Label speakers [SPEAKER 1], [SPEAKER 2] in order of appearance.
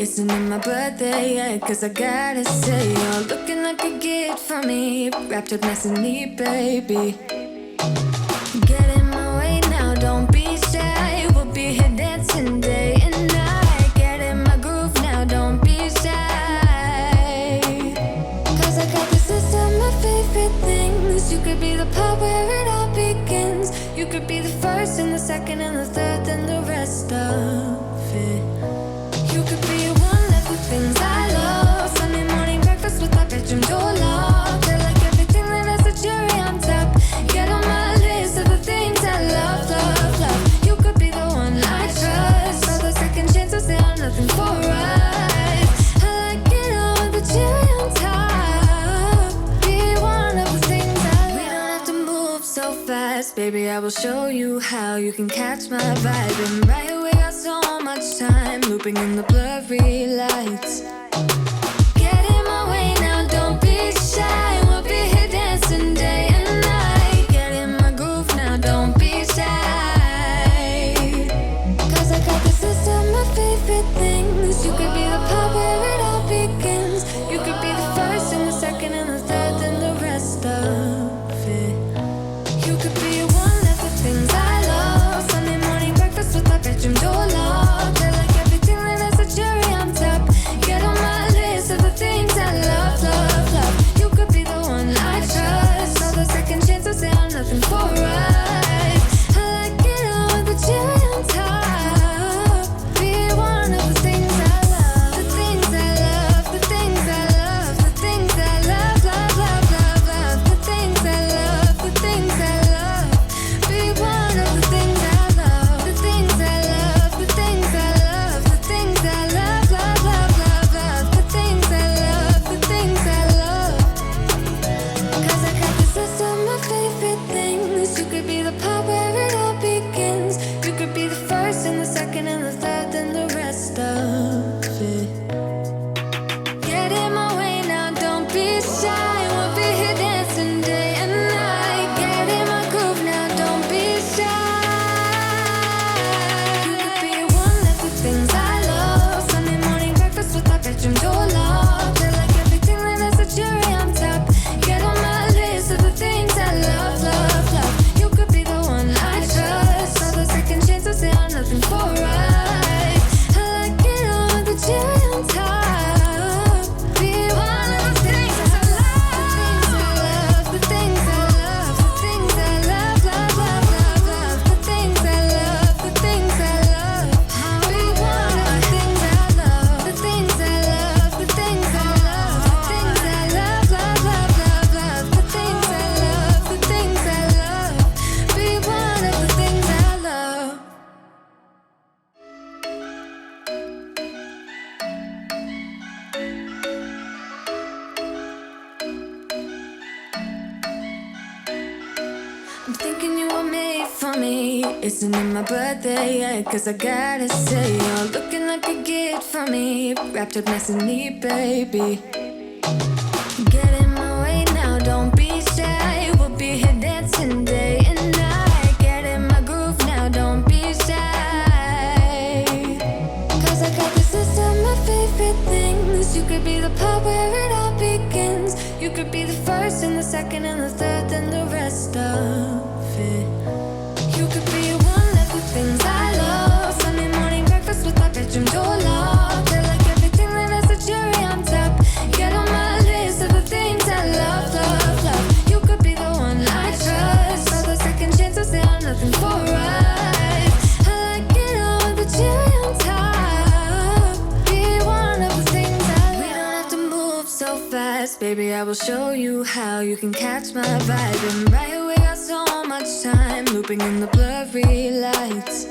[SPEAKER 1] Isn't it my birthday yet? Cause I gotta say, you're looking like a gift for me, wrapped up nice and neat, baby. Get in my way now, don't be shy. We'll be here dancing day and night. Get in my groove now, don't be shy. Cause I got this list of my favorite things. You could be the part where it all begins. You could be the first and the second and the third and the rest of it. You could be one of the things I love. Sunday morning breakfast with my bedroom door locked. I like everything that has a cherry on top. Get on my list of the things I love, love, love. You could be the one I trust. All the second chances, they are nothing for us. I like it all with the cherry on top. Be one of the things I love. We don't have to move so fast, baby, I will show you how you can catch my vibe. And right here we got so much time, looping in the blurry lights. Get in my way now, don't be shy. We'll be here dancing day and night. Get in my groove now, don't be shy. Cause I got this list of my favorite things. You could be the part where it all begins. You could be the first and the second and the third and the rest of it. You could be one of the things I love. Sunday morning breakfast with my bedroom door locked. I like everything that has a cherry on top. Get on my list of the things I love, love, love. You could be the one I trust. All the second chances, they are nothing for us. I like it all with the cherry on top. Be one of the things I love. The things I love, the things I love, the things I love, love, love, love, love. The things I love, the things I love. Be one of the things I love. The things I love, the things I love, the things I love, love, love, love, love. The things I love, the things I love. Cause I got this list of my favorite things. You could be the part where it all begins. You could be the first and the second and the third and the rest of it. Get in my way now, don't be shy. We'll be here dancing day and night. Get in my groove now, don't be shy. You could be one of the things I love. Sunday morning breakfast with my bedroom door locked. I like everything that has a cherry on top. Get on my list of the things I love, love, love. You could be the one I trust. All the second chances, they are nothing for us. I like it all with the cherry on top. Be one of the things I love. The things I love, the things I love, the things I love, love, love, love, love. The things I love, the things I love. Be one of the things I love. The things I love, the things I love, the things I love, love, love, love, love. The things I love, the things I love. Be one of the things I love. I'm thinking you were made for me. Isn't it my birthday yet? Cause I gotta say, you're looking like a gift for me, wrapped up nice and neat, baby. Get in my way now, don't be shy. We'll be here dancing day and night. Get in my groove now, don't be shy. Cause I got this list of my favorite things. You could be the part where it all begins. You could be the first and the second and the third and the rest of it. You could be one of the things I love. Sunday morning breakfast with my bedroom door locked. I like everything that has a cherry on top. Get on my list of the things I love, love, love. You could be the one I trust. All the second chances, they are nothing for us. I like it all with the cherry on top. Be one of the things I love. We don't have to move so fast, baby, I will show you how you can catch my vibe. And right here we got so much time, looping in the blurry lights.